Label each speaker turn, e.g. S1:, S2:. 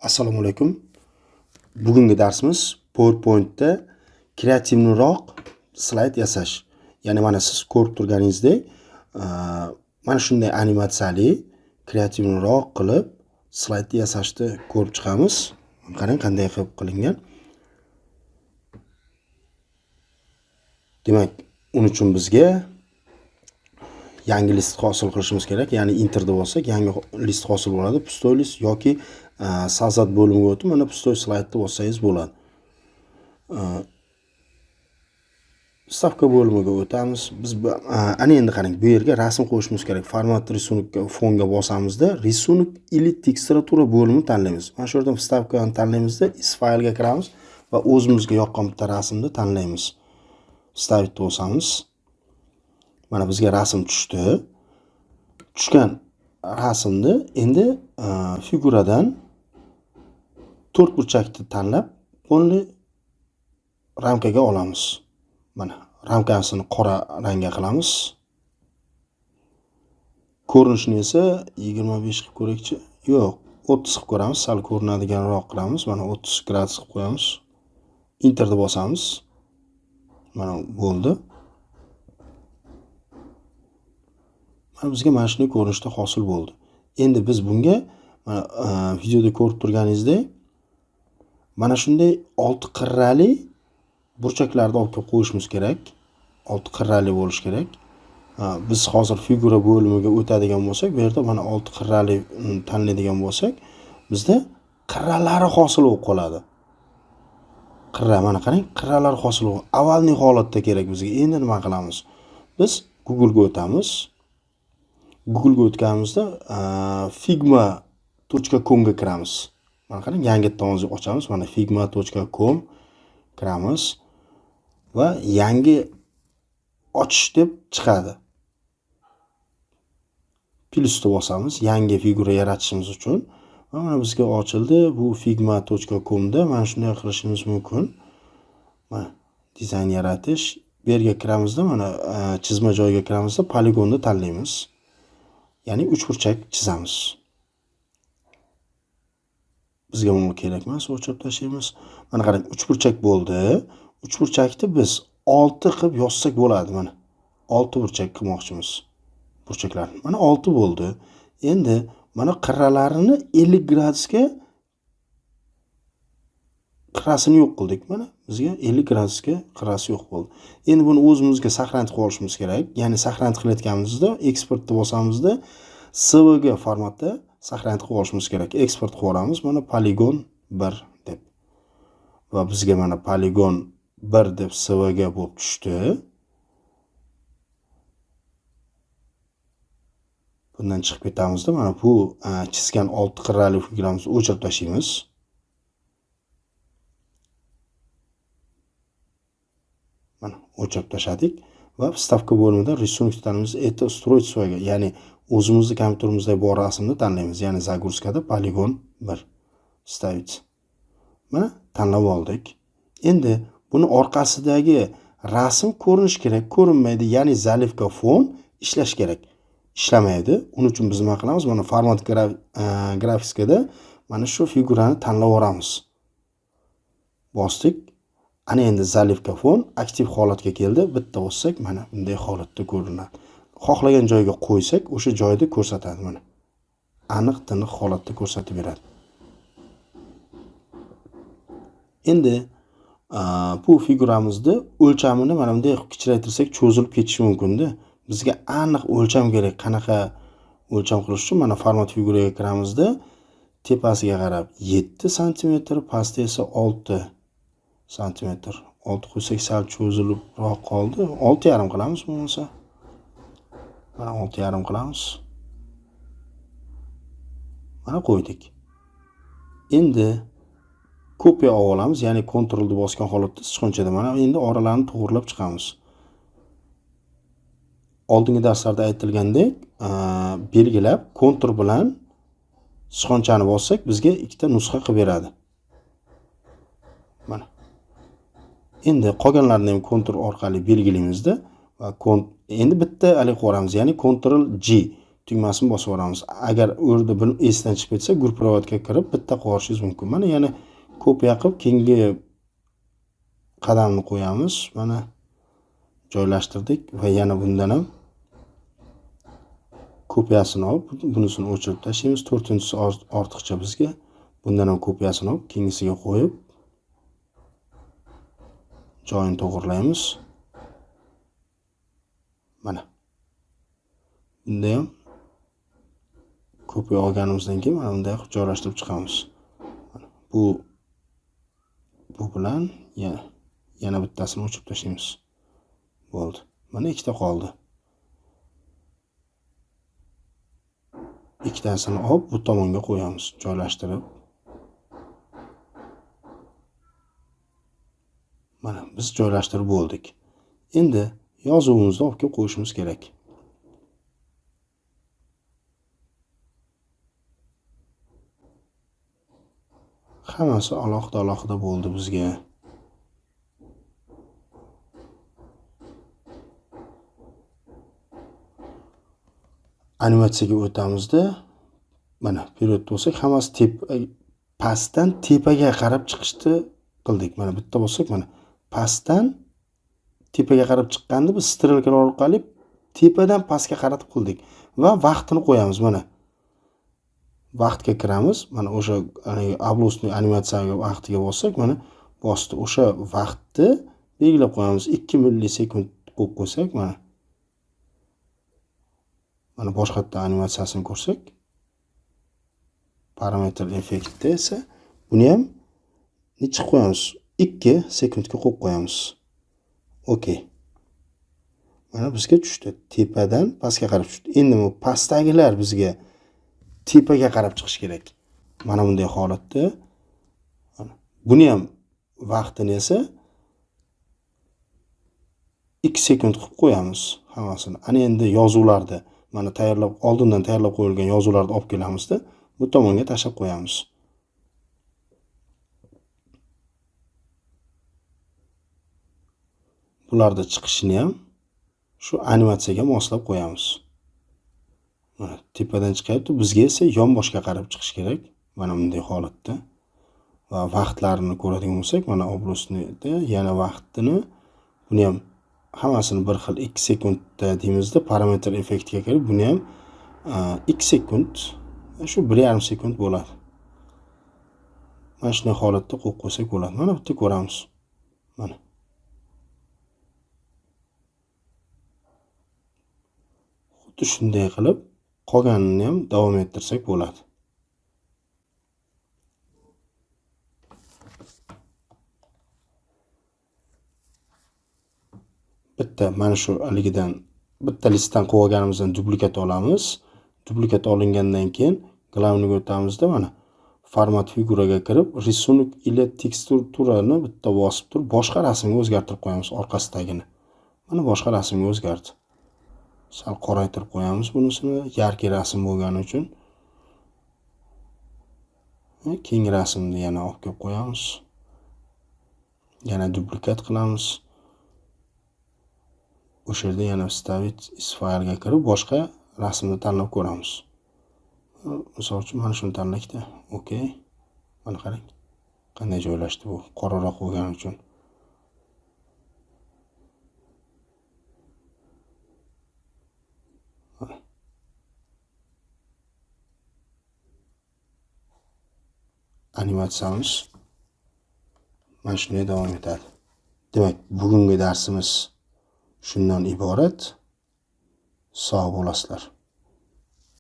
S1: Assalomu alaykum. Bugungi darsimiz PowerPoint'da kreativroq slayd yasash. Ya'ni mana siz ko'rib turganingizdek, mana shunday animatsiyali, kreativroq qilib slaydni yasashni ko'rib chiqamiz. Qarang qanday qilib qilingan. Demak, uning uchun bizga yangi list hosil qilishimiz kerak. Ya'ni interda bo'lsak, yangi list hosil bo'ladi. Pustoy list yoki sazat bo'limiga o'tib, mana pustoy slaydni bossangiz bo'ladi. Stavka bo'limiga o'tamiz. Biz ana endi qarang, bu yerga rasm qo'shishimiz kerak. Format risunokka fonga bosamizda, risunok или teksturatura bo'limini tanlaymiz. Mana shu yerdan stavkani tanlaymizda, is faylga kiramiz va o'zimizga yoqqan bitta rasmni tanlaymiz. Stavitni bosamiz. Mana bizga rasm tushdi. Tushgan rasmni endi figuradan to'rt burchakni tanlab, qo'lni ramkaga olamiz. Mana ramkasini qora rangga qilamiz. Ko'rinishini esa 25 qilib ko'raylikchi. Yo'q, 30 qilib ko'ramiz. Sal ko'rinadiganroq qilamiz. Mana 30 gradus qilib qo'yamiz. Enterni bosamiz. Mana bo'ldi. Mana bizga mana shunday ko'rinishda hosil bo'ldi. Endi biz bunga mana videoda ko'rib turganingizdek, mana shunday 6 qirrali burchaklarni olib qo'yishimiz kerak. 6 qirrali bo'lish kerak. Biz hozir figura bo'limiga o'tadigan bo'lsak, bu yerda mana 6 qirrali tanlaydigan bo'lsak, bizda qirralari hosil bo'lib qoladi. Qirra, mana qarang, qirralar hosil bo'ldi. Avvalgi holatda kerak bizga. Endi nima qilamiz? Biz Google ga o'tamiz. Google ga o'tganimizda figma.com ga kiramiz. Mana qarang, yangi tanloq ochamiz. Mana figma.com kiramiz va yangi ochish deb chiqadi. Plusni bosamiz, yangi figura yaratishimiz uchun. Mana bizga ochildi. Bu figma.com da mana shunday qilishimiz mumkin. Mana dizayn yaratish. Bu yerga kiramizda, mana chizma joyiga kiramizda poligonni tanlaymiz. Ya'ni 3 burchak chizamiz. Bizga bu kerak emas, o'chirib tashlaymiz. Mana qarang, 3 burchak bo'ldi. 3 burchakni biz 6 qilib yozsak bo'ladi mana. 6 burchak qilmoqchimiz. Burchaklar. Mana 6 bo'ldi. Endi mana qirralarini 50 gradusga qirrasini yo'q qildik. Mana bizga 50 gradusga qirrasi yo'q bo'ldi. Endi buni o'zimizga saqlanib qolishimiz kerak. Ya'ni saqlanib qilayotganimizda eksportni bosamizda SVG formatda saqlanib qolishimiz kerak. Eksport qilib olamiz. Mana poligon 1 deb. Va bizga mana poligon 1 deb SVG bo'lib tushdi. Bundan chiqib ketamizda mana bu chizgan 6 qirrali figuramizni o'chirib tashlaymiz. Mana o'chirib tashladik va stavka bo'limida risunok tanlaymiz. Это устроить своего, ya'ni o'zimizning kompyuterimizda bor rasmni tanlaymiz. Ya'ni загрузкада poligon 1 stavить. Mana tanlab oldik. Endi buni orqasidagi rasm ko'rinish kerak, ko'rinmaydi. Ya'ni zaливка fon ishlash kerak. Ishlamaydi. Uning uchun biz nima qilamiz? Mana format grafikada mana shu figurani tanlab olamiz. Bosdik. Ana endi zaливка fon aktiv holatga keldi. Bitta bossak mana bunday holatda ko'rinadi. Xohlagan joyga qo'ysak, o'sha joyda ko'rsatadi mana. Aniq-tiniq holatda ko'rsatib beradi. Endi bu figuramizni o'lchamini mana bunday kichraytirsak cho'zilib ketishi mumkin-da. Bizga aniq o'lcham kerak. Qanaqa o'lcham qilish uchun mana format figuraga kiramizda tepasiga qarab 7 sm, pastda esa 6 sm. 6 qo'ysak sal cho'zilibroq qoldi. 6,5 qilamiz bo'lmasa. Mana 6,5 qilamiz. Mana qo'ydik. Endi kopiya olamiz, ya'ni Ctrl-ni bosgan holatda sichqonchada mana endi oralarni to'g'rilab chiqamiz. Oldingi darslarda aytilgandek, belgilab Ctrl bilan sichqonchani bossak bizga ikkita nusxa qilib beradi. Mana. Endi qolganlarini ham Ctrl orqali belgilaymizda va endi bitta alik qo'yamiz, ya'ni Ctrl G. tugmasini bosib yuboramiz. Agar u yerda bir esdan chiqib ketsa, gruporovodga kirib bitta qo'yishingiz mumkin. Mana yana kopiya qilib keyingi qadamni qo'yamiz. Mana joylashtirdik va yana bundan ham kopiyasini olib, bunisini o'chirib tashlaymiz. 4-inchisi ortiqcha bizga. Bundan ham kopiyasini olib, keyingisiga qo'yib joyini to'g'irlaymiz. Mana. Bunda ham kopiya olganimizdan keyin mana bunday qilib joylashtirib chiqamiz. Bu bilan yana bittasini o'chirib tashlaymiz. Bo'ldi. Mana ikkita qoldi. Ikkitasini olib bu tomonga qo'yamiz, joylashtirib. Mana biz joylashtirib bo'ldik. Endi yozuvimizni olib kelib qo'yishimiz kerak. Hammasi alohida bo'ldi bizga. Animatsiyaga o'tamizda. Mana period bo'lsak, hammasi pastdan tepaga qarab chiqishni qildik. Mana bitta bo'lsak, mana pastdan tepaga qarab chiqqanda biz strelkalar orqali tepadan pastga qaratib qildik va vaqtini qo'yamiz. Mana vaqtga kiramiz. Mana o'sha ablosni animatsiyaga vaqtiga bossak, mana bosdi. O'sha vaqtni belgilab qo'yamiz. 2 millisekund qo'yib qo'ysak, mana boshqatda animatsiyasini ko'rsak, parametr effektda esa buni ham necha qo'yamiz? 2 sekundga qo'yib qo'yamiz. Okey. Mana bizga tushdi. Tepadan pastga qarab tushdi. Endi bu pastdagilar bizga tepaga qarab chiqish kerak. Mana bunday holatda. Buni ham vaqtini esa 2 sekund qilib qo'yamiz hammasini. Ana endi yozuvlarda mana oldindan tayyorlab qo'yilgan yozuvlarni olib kelamizda, bu tomonga tashlab qo'yamiz. Bularda chiqishini ham shu animatsiyaga moslab qo'yamiz. Mana tepadan chiqayapti, bizga esa yonboshga qarab chiqish kerak. Mana bunday holatda. Va vaqtlarini ko'radigan bo'lsak, mana obrosnida yana vaqtini, buni ham hammasini bir xil 2 sekundda deymizda, parametr effektiga kirib, buni ham 2 sekund, shu 1,5 sekund bo'ladi. Mana shunday holatda qo'yib qo'ysak bo'ladi. Mana bitta ko'ramiz. Mana. Xuddi shunday qilib qolganini ham davom ettirsak bo'ladi. Bitta mana shu aligidan bitta listdan qilib olganimizdan duplikat olamiz. Duplikat olingandan keyin glavniga o'tamizda mana format figuraga kirib, risonik ila teksturani bitta bosib turib, boshqa rasmga o'zgartirib qo'yamiz orqasidagini. Mana boshqa rasmga o'zgardi. Sal qoraytirib qo'yamiz bunisini, yarki rasm bo'lgani uchun. Keyingi rasmni yana olib kelib qo'yamiz. Yana duplikat qilamiz. O'sha yerda yana вставить из faylga kirib, boshqa rasmni tanlab ko'ramiz. Misol uchun mana shuni tanlaydi. Okey. Mana qarang. Qanday joylashdi bu? Qoraroq bo'lgani uchun. Animatsiyamiz mana shunday davom etadi. Demak, bugungi darsimiz shundan iborat. Sog' bo'lasizlar.